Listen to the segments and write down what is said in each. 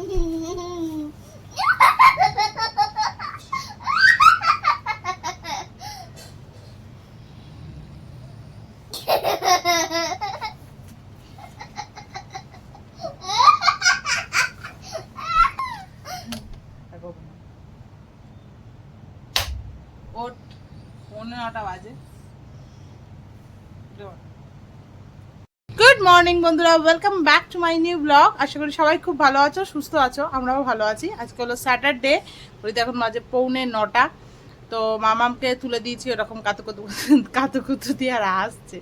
ওট 9:15 বাজে। Good morning বন্ধুরা, welcome back to my new blog. আশা করি সবাই খুব ভালো আছো, সুস্থ আছো, আমরাও ভালো আছি। আজকে হলো স্যাটারডে, ঘড়িতে এখন বাজে 8:45। তো মামামকে তুলে দিয়েছি, ওরকম কাতুকুতু দিয়ে আর আসছে,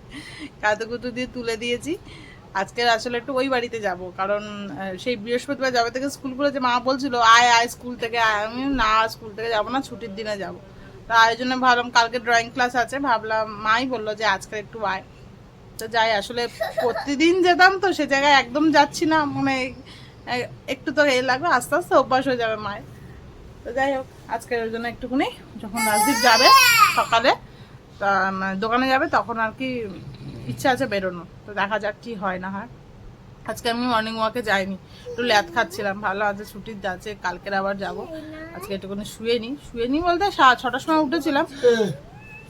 কাতুকুতু দিয়ে তুলে দিয়েছি। আজকে আসলে একটু ওই বাড়িতে যাব, কারণ সেই বৃহস্পতিবার যাবে থেকে স্কুল খুলেছে, মা বলছিল আয় আয় স্কুল থেকে আয়। আমি না, স্কুল থেকে যাবো না, ছুটির দিনে যাব। তো এই জন্য ভাবলাম, কালকে ড্রয়িং ক্লাস আছে, ভাবলাম মাই বললো যে আজকে একটু আয়। তো যাই, আসলে প্রতিদিন যেতাম তো সে জায়গায় একদম যাচ্ছি না, মানে একটু তো লাগবে, আস্তে আস্তে অভ্যাস হয়ে যাবে মায়ের। তো যাই হোক, আজকের ওই জন্য একটুখানি, যখন রাজদীপ যাবে সকালে দোকানে যাবে, তখন আর কি ইচ্ছা আছে বেরোনো। তো দেখা যাক কি হয় না হয়। আজকে আমি মর্নিং ওয়াকে যাইনি, একটু ল্যাদ খাচ্ছিলাম, ভালো আছে ছুটির যাচ্ছে, কালকের আবার যাব। আজকে একটুখানি শুয়ে নিই বলতে 6টার সময় উঠেছিলাম।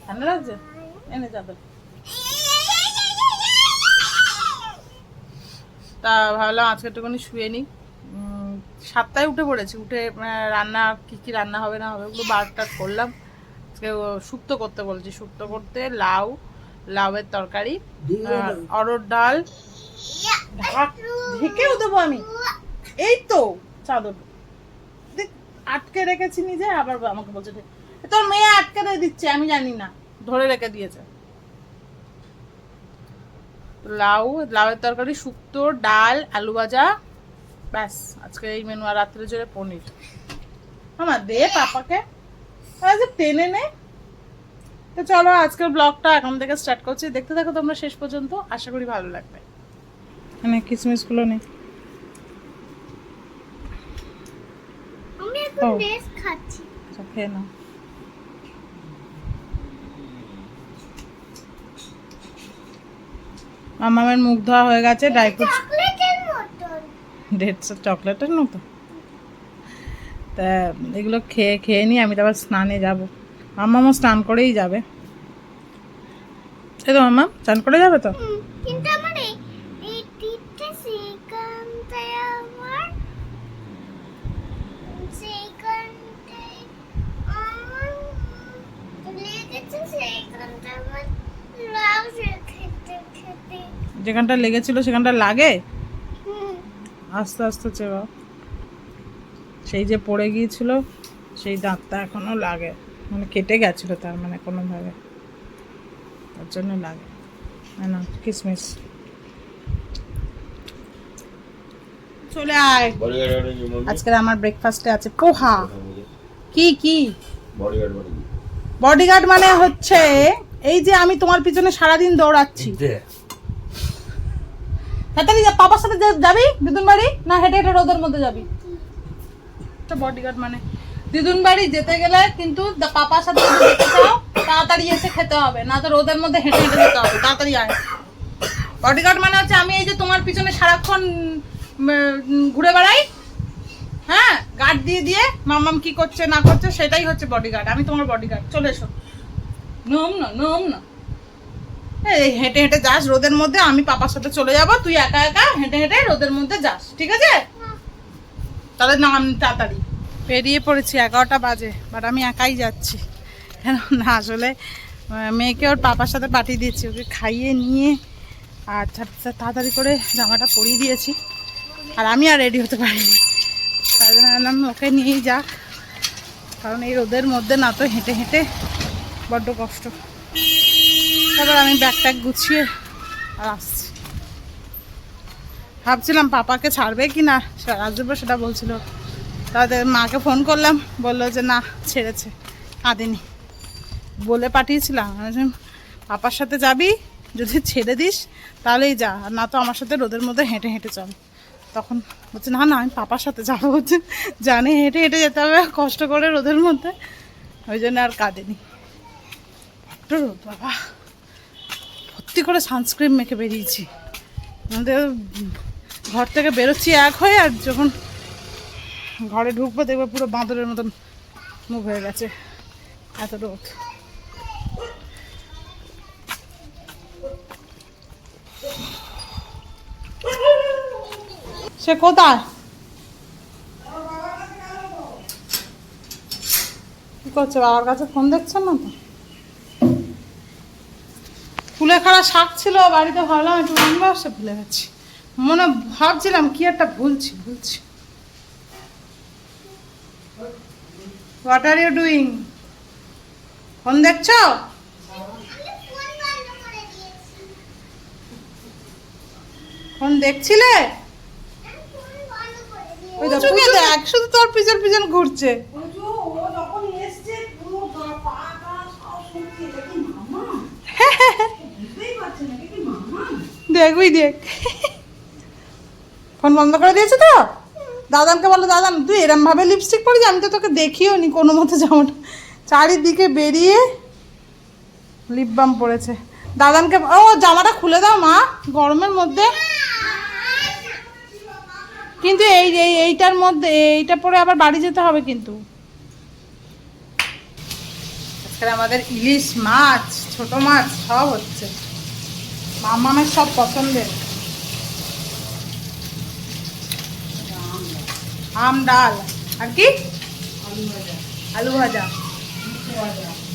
ঠান্ডা লাগছে, এনে যাবে। তা ভাবলাম আজকে একটুখানি শুয়ে নিই। 7টায় উঠে পড়েছি, উঠে রান্না কি রান্না হবে না হবে ওগুলো বারটা করলাম। আজকে শুক্তো করতে বলছি, শুক্তো করতে লাউয়ের তরকারি, অরড় ডাল, ঢেকেও দেবো আমি। এই তো চাদর আটকে রেখেছি নিজে, আবার আমাকে বলছে তোর মেয়ে আটকে দিচ্ছে, আমি জানি না, ধরে রেখে দিয়েছে। লাউয়ের তরকারি, শুক্তো, ডাল, আলু ভাজা, ব্যাস আজকে এই মেনু। আর রাত্রে জোরে পনির। আমার দে পাপাকে টেনে নে। তো চলো, আজকের ব্লগটা এখন থেকে স্টার্ট করছি, দেখতে থাকো তোমরা শেষ পর্যন্ত, আশা করি ভালো লাগবে। মানে কিসমিস গুলো নেই, আমি এখন লেস খাচ্ছি। খেয়ে নাও। মামামের মুখ ধোয়া হয়ে গেছে, ড্রাই ফ্রুটস চকলেটের মতন, চকলেটের মতো। তা এগুলো খেয়ে নিয়ে আমি তো আবার স্নানে যাবো। মামামও স্নান করেই যাবে। এই তো মামা স্নান করে যাবে তো। কিন্তু আমার এই টিপটা সেইখানটায় আমার লেগেছে, সেইখানটা আমার লাগছে খেতে। যেখানটা লেগেছিল সেখানটা লাগে, আস্তে আস্তে চেবা। সেই যে পড়ে গিয়েছিল সেই দাঁতটা এখনো লাগে, মানে কেটে গেছিল তার, মানে কোনোভাবে, তার জন্য লাগে না। কিসমিস চলে আয়। আজকের আমার ব্রেকফাস্টে আছে পোহা। কি বডিগার্ড মানে হচ্ছে এই যে আমি তোমার পিছনে সারাদিন দৌড়াচ্ছি। তাড়াতাড়ি যা, পাপার সাথে যাবি দিদুন বাড়ি, না হেঁটে হেঁটে রোদের মধ্যে যাবি? বডিগার্ড মানে দিদুন বাড়ি যেতে গেলে কিন্তু পাপার সাথে যদি যেতে চাও তাড়াতাড়ি এসে খেতে হবে, না তো রোদের মধ্যে হেঁটে হেঁটে যেতে হবে। তাড়াতাড়ি আয়। বডিগার্ড মানে হচ্ছে আমি এই যে তোমার পিছনে সারাক্ষণ ঘুরে বেড়াই, হ্যাঁ, গার্ড দিয়ে দিয়ে মামাম কি করছে না করছে সেটাই হচ্ছে বডিগার্ড। আমি তোমার বডিগার্ড। চলে এসো। নম না এই হেঁটে হেঁটে যাস রোদের মধ্যে, আমি পাপার সাথে চলে যাব, তুই একা একা হেঁটে হেঁটে রোদের মধ্যে যাস, ঠিক আছে? তাহলে না, আমি তাড়াতাড়ি বেরিয়ে পড়েছি, 11টা বাজে, বাট আমি একাই যাচ্ছি। কেন না, আসলে মেয়েকে ওর পাপার সাথে পাঠিয়ে দিয়েছি, ওকে খাইয়ে নিয়ে আর তাড়াতাড়ি করে জামাটা পরিয়ে দিয়েছি, আর আমি আর রেডি হতে পারিনি। তাই জন্য বললাম ওকে নিয়েই যাক, কারণ এই রোদের মধ্যে না তো হেঁটে হেঁটে বড্ড কষ্ট। তারপর আমি ব্যাগ ট্যাগ গুছিয়ে আর আসছি। ভাবছিলাম পাপাকে ছাড়বে কি না রাজদীপ, সেটা বলছিল। তাদের মাকে ফোন করলাম, বললো যে না, ছেড়েছে, কাঁদেনি। বলে পাঠিয়েছিলাম পাপার সাথে যাবি, যদি ছেড়ে দিস তাহলেই যা, আর না তো আমার সাথে রোদের মধ্যে হেঁটে হেঁটে চল। তখন বলছে না আমি পাপার সাথে যাবো, হচ্ছে জানে হেঁটে হেঁটে যেতে হবে কষ্ট করে রোদের মধ্যে, ওই জন্য আর কাঁদেনি। বড্ড রোদ বাবা, ভর্তি করে সানস্ক্রিন মেখে বেরিয়েছি। আমাদের ঘর থেকে বেরোচ্ছি এক হয়ে, আর যখন ঘরে ঢুকবো দেখবো পুরো বাঁদরের মতন মুখ হয়ে গেছে, এত রোদ। সে কোথায়? কি করছে? বাবার কাছে ফোন দেখছেন না তো? কুলেখাড়া শাক ছিল বাড়িতে, ভাবলাম একটু আনবো, সে ভুলে গেছি। মনে ভাবছিলাম কি একটা ভুলছি। What are you doing? Phone দেখছো? ফোন দেখছিলে? ওই দেখ, শুধু তোর পিছন পিছন ঘুরছে। দেখবি দেখ, ফোন বন্ধ করে দিয়েছে তো। দাদানকে বলো, দাদান তুই এরম ভাবে লিপস্টিক পরিস, আমি তো তোকে দেখিও নি কোনো মতো। জামাটা চারিদিকে বেরিয়ে লিপ বাম পড়েছে। দাদানকে ও জামাটা খুলে দাও মা, গরমের মধ্যে। কিন্তু এইটার মধ্যে এইটা পরে আবার বাড়ি যেতে হবে কিন্তু। আজকে আমাদের ইলিশ মাছ, ছোট মাছ সব হচ্ছে, মামামের সব পছন্দের। আম ডাল আর কি আলু ভাজা,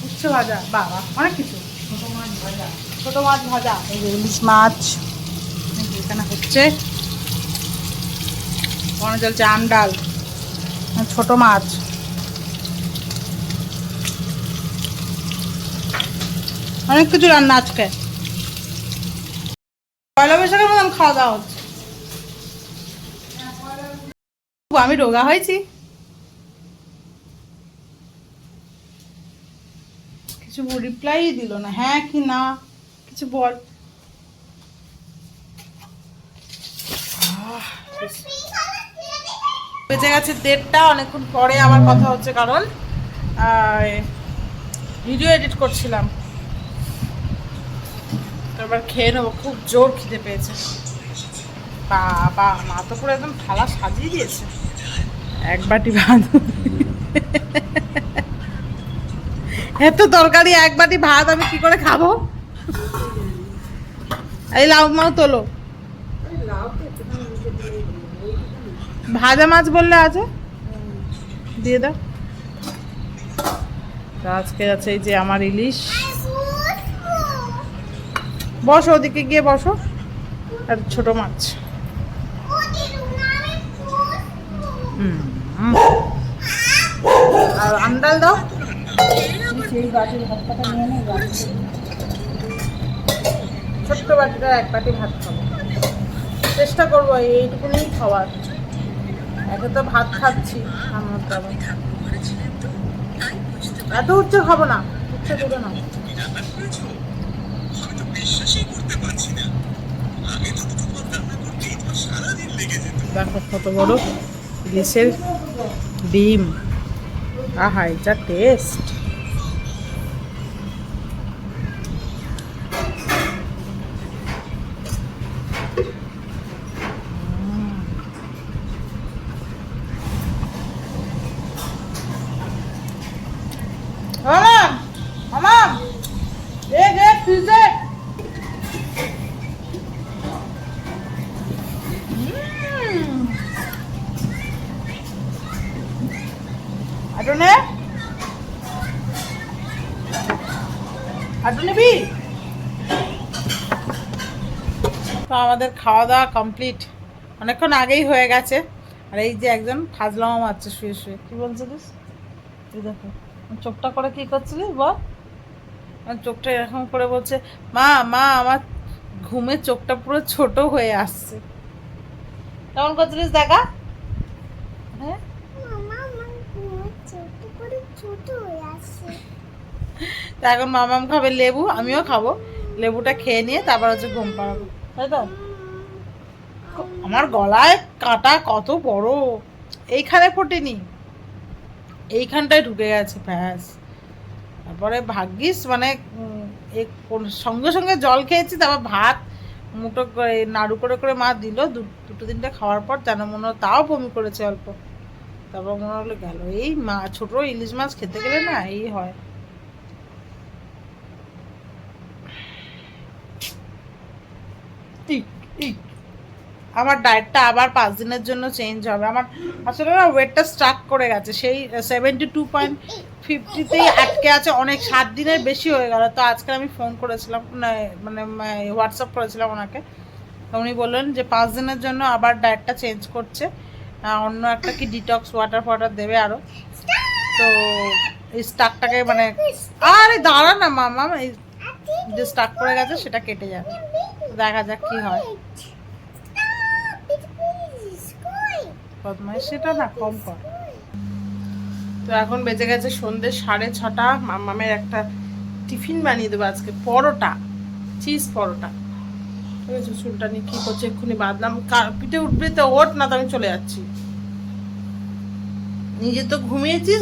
উচ্ছে ভাজা, বাবা অনেক কিছু। ছোট মাছ ভাজা, এই যে ইলিশ মাছ এখানে হচ্ছে। মনে চলছে আম ডাল, ছোট মাছ। অনেক কিছু রান্না আজকে, পয়লা বৈশাখের মতন খাওয়া দাওয়া হচ্ছে। আমি রোগা হয়েছি, কিছু রিপ্লাই দিল না, হ্যাঁ কি না কিছু বল। বেঁচে গেছে 1:30, অনেকক্ষণ পরে আবার কথা হচ্ছে, কারণ ভিডিও এডিট করছিলাম। এবার খেয়ে নেবো, খুব জোর খিদে পেয়েছে। বাবা, মা তো পুরো একদম থালা সাজিয়ে দিয়েছে। এক বাটি ভাত, এত তরকারি, এক বাটি ভাত আমি কি করে খাবো? এই লাউ মাও তোলো, ভাজা মাছ বললে আছে, দিয়ে দাও। আজকে আছে এই যে আমার ইলিশ। বসো, ওদিকে গিয়ে বসো। আর ছোট মাছ, আর আমডাল দাও। ছোট্ট বাটিটা এক বাটি ভাত খাবো, চেষ্টা করবো এইটুকুনি খাওয়ার। একে তো ভাত খাচ্ছি, এত উচ্চ খাবো না, উচ্চ দেবো না। দেখো কত বড় ইলিশের ডিম, আহা এটা টেস্ট। তো আমাদের খাওয়া দাওয়া কমপ্লিট অনেকক্ষণ আগেই হয়ে গেছে। আর এই যে একজন ফাজলামা মারছে শুয়ে শুয়ে। কি বলছিলিস? তুই দেখো চোখটা করে কি করছিলিস বল। চোখটা এরকম করে বলছে, মা মা আমার ঘুমে চোখটা পুরো ছোট হয়ে আসছে। কেমন করছিলিস দেখা? হ্যাঁ এখন মামাম খাবে লেবু, আমিও খাবো। লেবুটা খেয়ে নিয়ে তারপর হচ্ছে ঘুম পাড়াবো, তাই তো? আমার গলায় কাঁটা কত বড়, এইখানে ফোটেনি, এইখানটায় ঢুকে গেছে ব্যাস। তারপরে ভাগ্যিস মানে সঙ্গে সঙ্গে জল খেয়েছি, তারপর ভাত মুটো করে নাড়ু করে করে মা দিল, দুটো তিনটে খাওয়ার পর যেন মনে হয় তাও বমি করেছে অল্প। তারপর মনে হলো গেল। এই ছোট ইলিশ মাছ খেতে গেলে না এই হয়। আমার ডায়েটটা আবার 5 দিনের জন্য চেঞ্জ হবে। আমার আসলে না ওয়েটটা স্ট্রাক করে গেছে, সেই 72.50তেই আটকে আছে, অনেক 7 দিনের বেশি হয়ে গেল। তো আজকে আমি ফোন করেছিলাম, মানে হোয়াটসঅ্যাপ করেছিলাম ওনাকে। তো উনি বললেন যে 5 দিনের জন্য আবার ডায়েটটা চেঞ্জ করছে, অন্য একটা কি ডিটক্স ওয়াটার দেবে আরও। তো এই স্টাকটাকে মানে, আরে দাঁড়া না মামা, এই যে স্টাক করে গেছে সেটা কেটে যাবে। দেখা যাক কি হয়। সেটা না কম কর। তো এখন বেজে গেছে সন্ধ্যে 6:30। মামামের একটা টিফিন বানিয়ে দেবো আজকে, পরোটা, চিজ পরোটা। ঠিক আছে, চুলটা নিয়ে কি করছে এক্ষুনি বাঁধলাম। পিঠে উঠবে তো ওঠ, না তো আমি চলে যাচ্ছি। নিজে তো ঘুমিয়েছিস,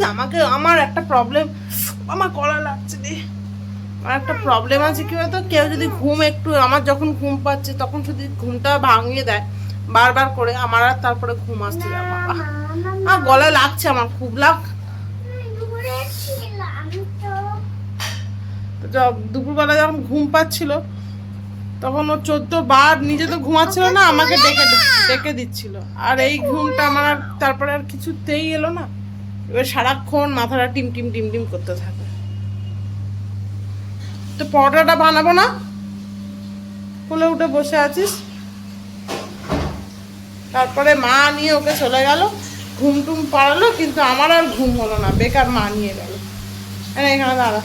আমার একটা প্রবলেম, আমার গলা লাগছে রে। আমার একটা প্রবলেম আছে কি বলতো, কেউ যদি আমার যখন ঘুম পাচ্ছে তখন যদি ঘুমটা ভাঙিয়ে দেয় বারবার করে, আমার আর তারপরে ঘুম আসছে না। আমার গলা লাগছে, আমার খুব দুপুরবেলা যখন ঘুম পাচ্ছিল তখন ও 14 বার, নিজে তো ঘুমাচ্ছিল না, আমাকে ডেকে দিচ্ছিল। আর এই ঘুমটা আমার তারপরে আর কিছুতেই এলো না। এবার সারাক্ষণ মাথাটা টিম টিম টিম টিম করতে থাকে। তো পরোটাটা বানাবো না, কোলে উঠে বসে আছিস। তারপরে মা নিয়ে ওকে চলে গেল, ঘুম টুম পাড়ালো, কিন্তু আমার আর ঘুম হলো না, বেকার মা নিয়ে গেল। এখানে দাঁড়া।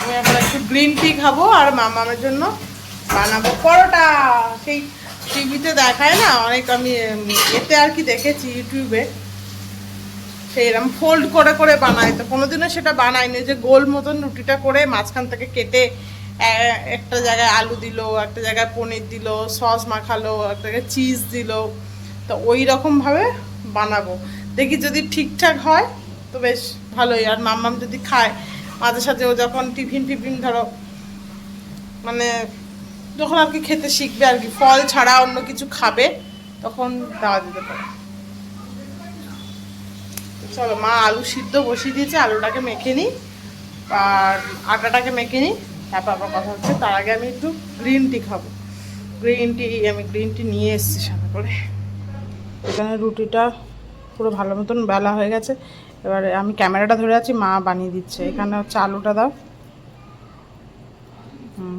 আমি এখন একটু গ্রিন টি খাবো আর মামামের জন্য বানাবো পরোটা। সেই টিভিতে দেখায় না অনেক, আমি এতে আর কি দেখেছি ইউটিউবে, সেইরকম ফোল্ড করে করে বানায়। তো কোনোদিনও সেটা বানায়নি, যে গোল মতন রুটিটা করে মাঝখান থেকে কেটে একটা জায়গায় আলু দিল, একটা জায়গায় পনির দিল, সস মাখালো, একটা জায়গায় চিজ দিল। তো ওই রকমভাবে বানাবো, দেখি যদি ঠিকঠাক হয় তো বেশ ভালোই। আর মাম্মাম যদি খায় মাঝে সাঝে, ও যখন টিফিন ধরো মানে যখন আর কি খেতে শিখবে আর কি, ফল ছাড়া অন্য কিছু খাবে, তখন দেওয়া যেতে পারে। চলো, মা আলু সিদ্ধ বসিয়ে দিয়েছে, আলুটাকে মেখে নিই আর আটাটাকে মেখে নিই, তারপর আবার কথা হচ্ছে। তার আগে আমি একটু গ্রিন টি খাবো। আমি গ্রিন টি নিয়ে এসেছি সাথে করে। এখানে রুটিটা পুরো ভালো মতন বেলা হয়ে গেছে। এবারে আমি ক্যামেরাটা ধরে আছি, মা বানিয়ে দিচ্ছে। এখানে হচ্ছে আলুটা দাও,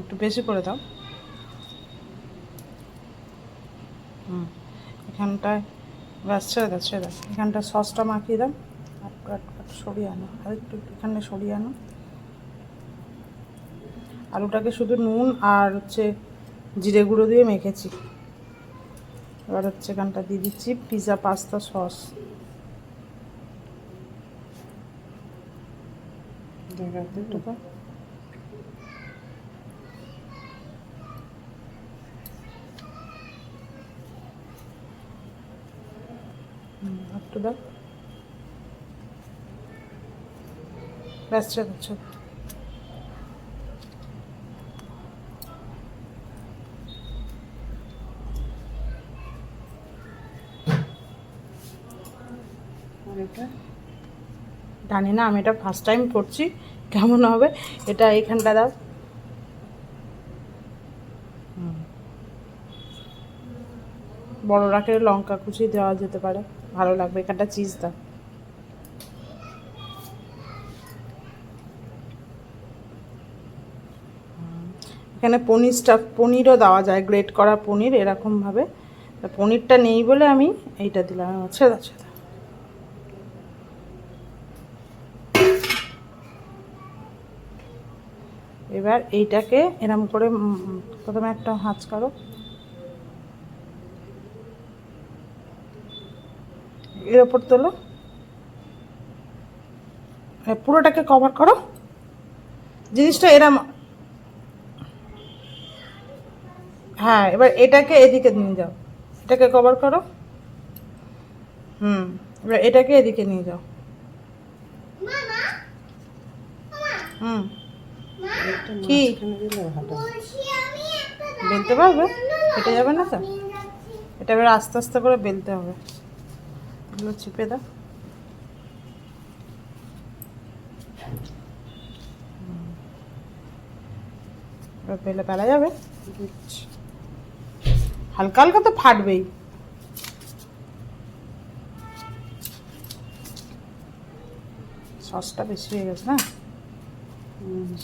একটু বেশি করে দাও। এখানটায় ব্যাস ছেড়ে দাও। এখানটা সসটা মাখিয়ে দাও, সরিয়ে আনো, আর একটু এখানে সরিয়ে আনো। আলুটাকে শুধু নুন আর হচ্ছে জিরে গুঁড়ো দিয়ে মেখেছি। এবার হচ্ছে এখানটা দিয়ে দিচ্ছি পিৎজা পাস্তা সস। একটু দাও, ব্যাস ছেড়ে দিচ্ছ। জানি না, আমি এটা ফার্স্ট টাইম করছি, কেমন হবে। এটা এইখানটা দাও, বড় রাখের লঙ্কা কুচি দেওয়া যেতে পারে, ভালো লাগবে। এখানটা চিজ দাও। এখানে পনিরও দেওয়া যায়, গ্রেট করা পনির এরকমভাবে। পনিরটা নেই বলে আমি এইটা দিলাম। ছেড়ে। এবার এইটাকে এরম করে প্রথমে একটা হাঁচ করো, এর ওপর তোলো, পুরোটাকে কভার করো। জিনিসটা এরম, হ্যাঁ। এবার এটাকে এদিকে নিয়ে যাও, এটাকে কভার করো। এবার এটাকে এদিকে নিয়ে যাও। কি বেলতে পারবে? কেটে যাবে না তো? এটা এবার আস্তে আস্তে করে বেলতে হবে। এগুলো চিপে দাও। এবার বেলে বেলা যাবে। হালকা হালকা তো ফাটবেই। সসটা বেশি হয়ে গেছে না?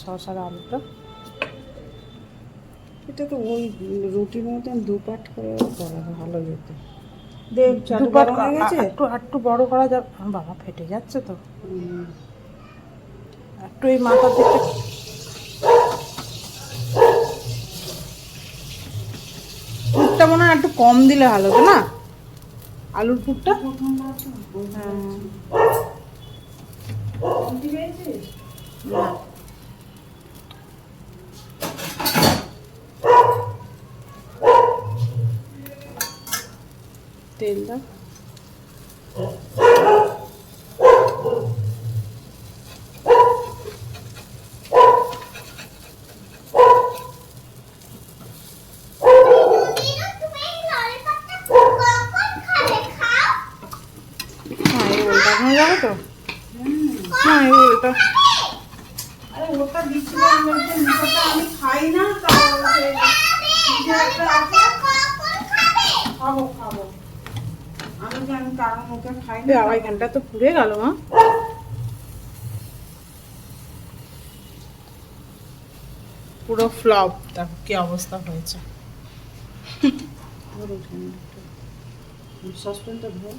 সস আর আলুটা। এটা তো ওই রুটির মতন দুপাট করে করা ভালো যেত। দুবার একটু বড় করা যাবে। বাবা ফেটে যাচ্ছে তো। একটু এই মাথার দিকটা পুরটা মনে হয় একটু কম দিলে ভালো হতো না? আলুর পুরটা। না তেল দাও। যাবে তো? হ্যাঁ এই ওলটা। আরে ওটা দিচ্ছিলাম বলতে নিচেটা আমি খাই না, তাহলে খাবো খাবো। আমি জানি কারণ ওকে খাই না। আড়াই ঘন্টা তো পুড়ে গেল। মা পুরো ফ্লপ। দেখো কি অবস্থা হয়েছে। সসপ্যানটা ধর।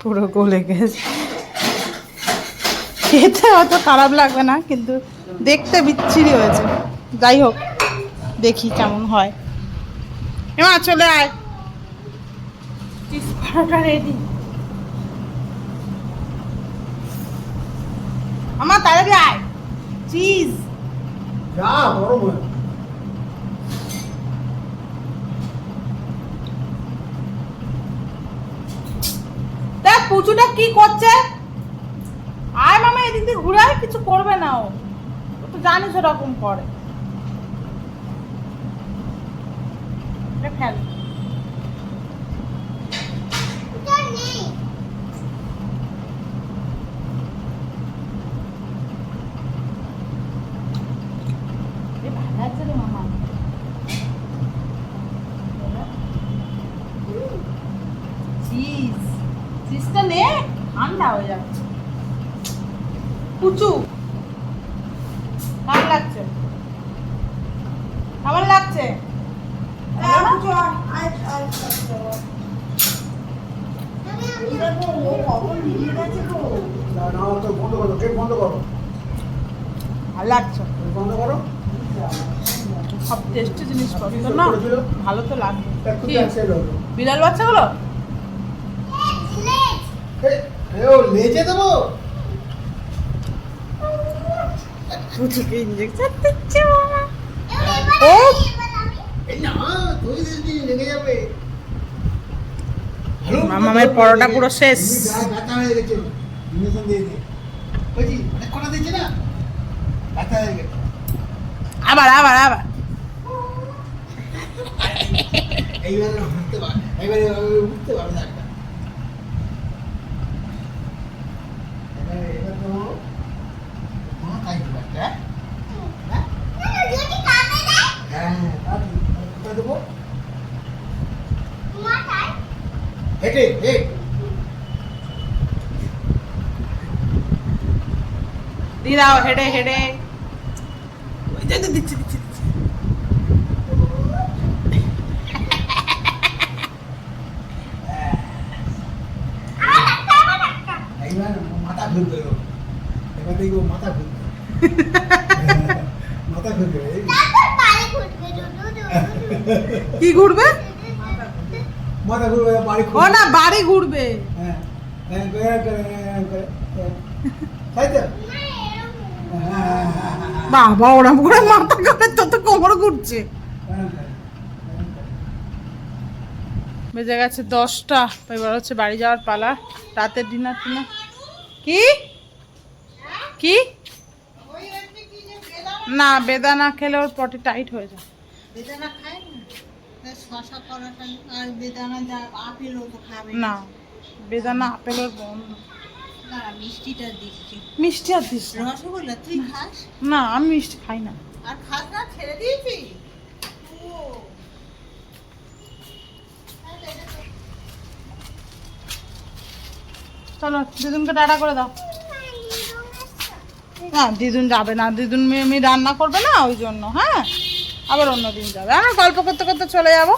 পুরো গলে গেছে। খেতে অত খারাপ লাগবে না, কিন্তু দেখতে বিচ্ছিরি হয়েছে। যাই হোক, দেখি কেমন হয়। এমা চলে আয়, চিজ পরোটা রেডি। আমার তাড়াতাড়ি আয়। চিজ দেখ পুচুটা কি করছে। আয় মামা এদিক দিয়ে ঘুরে আয়, কিছু করবে না ও। ও তো জানিস ওরকম করে। ফেল। ভালো আছে রে মামা। চিজ চিজটা নে, ঠান্ডা হয়ে যাচ্ছে। পুচু কেমন লাগছে? কেমন লাগছে? ভালো লাগছে। সব টেস্টি জিনিস পছন্দ না, ভালো তো লাগবে। কি বিড়াল বাচ্চাগুলো লেজে দেবো। পুচুকে ইঞ্জেকশন দিচ্ছে মামা। ও এই না তুই দিদি লেগে যাবে। মামামের পরোটা পুরো শেষ। ব্যথা হয়ে গেছে, ইঞ্জেকশন দিয়ে দে। বুঝি অনেক কটা দিচ্ছে না, ব্যথা হয়ে গেছে। আবার আবার আবার এইবারে উঠতে পার, এইবারে উঠতে পারবে না। এবার তো তাই একটা হ্যাঁ দেবো হেঁটে হেঁটে। দিয়ে দাও হেডে হেডে। ওই যে দিচ্ছি দিচ্ছি দিচ্ছি। এইবার মাথা ঘুরবে, এবার দেখবো মাথা ঘুরবে, মাথা ঘুরবে। কি ঘুরবে? মাথা ঘুরবে, বাড়ি ও না বাড়ি ঘুরবে। হ্যাঁ তাই তো। বাবা ওরম করে মাথা ঘুরে তো কোমর ঘুরছে। বেজে গেছে 10টা। এবার হচ্ছে বাড়ি যাওয়ার পালা। রাতের ডিনার টিনার কি কি না বেদানা খেলে ওর পটি টাইট হয়ে যায়। বেদানা খায় না, তাই শশা করাটা আর বেদানা যা আপেলও তো খাবে না বেদানা আপেলের বন্ধ। না, মিষ্টিটা দিচ্ছি। মিষ্টি আর দিস না। রসগোল্লা তুই খাস? না আমি মিষ্টি খাই না। আর খাস না, ছেড়ে দিয়েছি? ও চলো দিদুনকে টাটা করে দাও। না দিদুন যাবে না, দিদুন মেয়ে রান্না করবে না ওই জন্য। হ্যাঁ আবার অন্য দিন যাবে। আমরা গল্প করতে করতে চলে যাব।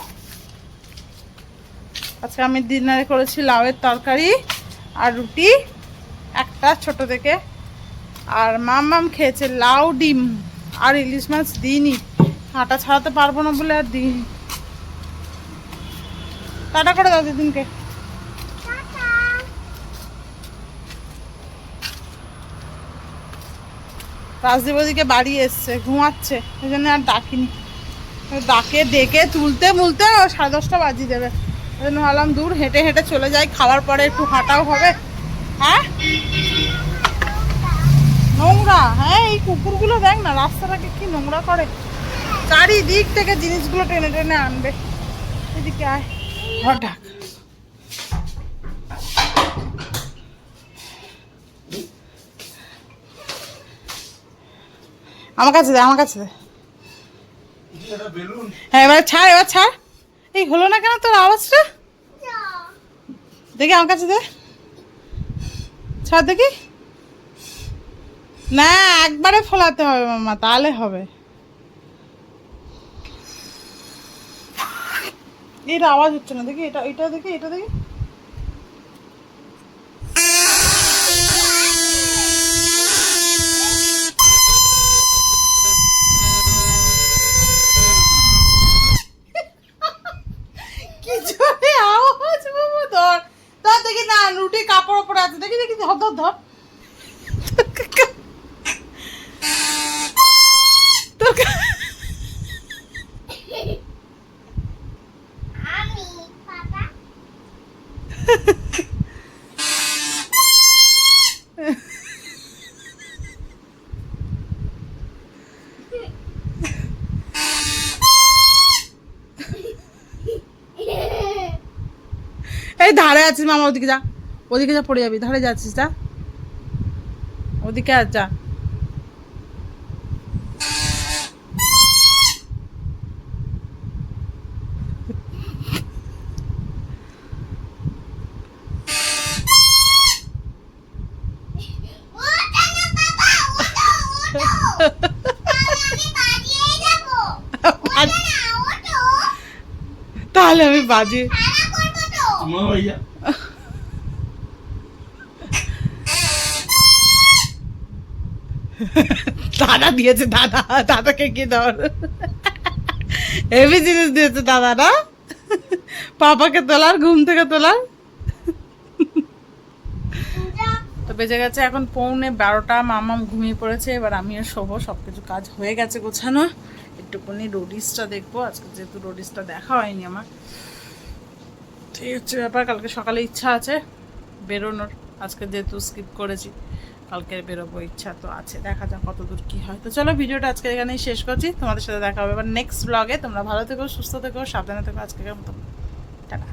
আজকে আমি ডিনারে করেছি লাউয়ের তরকারি আর রুটি একটা ছোট থেকে, আর মাম খেয়েছে লাউ ডিম আর ইলিশ মাছ দিইনি, কাঁটা ছাড়াতে পারবো না বলে আর দিইনি। টাটা করে দাও দিদুনকে। রাজদীপ ওদিকে বাড়ি এসছে, ঘুমাচ্ছে, ওই জন্য আর ডাকিনি। ডেকে তুলতে মুলতে 10:30 বাজিয়ে দেবে। ওই জন্য ভাবলাম দূর হেঁটে হেঁটে চলে যাই, খাওয়ার পরে একটু হাঁটাও হবে। হ্যাঁ নোংরা, হ্যাঁ এই কুকুরগুলো দেখ না রাস্তাটাকে কি নোংরা করে, চারিদিক থেকে জিনিসগুলো টেনে টেনে আনবে। এদিকে আয়, ঘর ঢাক। আমার কাছে দে, আমার কাছে দে। হ্যাঁ এবার ছাড়, এবার ছাড়। এই হলো না কেন তোর আওয়াজটা? দেখি আমার কাছে দে, ছাড় দেখি। না একবারে ফোলাতে হবে মামা, তাহলে হবে। এর আওয়াজ হচ্ছে না, দেখি এটা, এটা দেখি, এটা দেখি। কি জোরে আওয়াজ বাবা, ধর ধর দেখি। না রুটি কাপড় ওপরে আছে, দেখি দেখি, ধর ধর ধর। আমি পাপা এই ধারে আছিস মামা, ওদিকে যা, ওদিকে যা, পড়ে যাবি। ধারে যাচ্ছিস, যা ওদিকে আর যা। তাহলে আমি বাজে দাদা দিয়েছে, দাদা, দাদাকে কি ধর হেভি জিনিস দিয়েছে দাদা না, পাপাকে তোলার, ঘুম থেকে তোলার। তো বেজে গেছে এখন 11:45, মামাম ঘুমিয়ে পড়েছে। এবার আমিও শোবো, সবকিছু কাজ হয়ে গেছে গোছানো। একটুখানি রোডিসটা দেখবো, আজকে যেহেতু রোডিসটা দেখা হয়নি আমার। ঠিক হচ্ছে ব্যাপার, কালকে সকালে ইচ্ছা আছে বেরোনোর, আজকে যেহেতু স্কিপ করেছি কালকে বেরোবো, ইচ্ছা তো আছে, দেখা যাক কতদূর কি হয়। তো চলো ভিডিওটা আজকে এখানেই শেষ করছি, তোমাদের সাথে দেখা হবে এবার নেক্সট ব্লগে। তোমরা ভালো থেকো, সুস্থ থেকো, সাবধানে থেকো। আজকে মতো টাটা।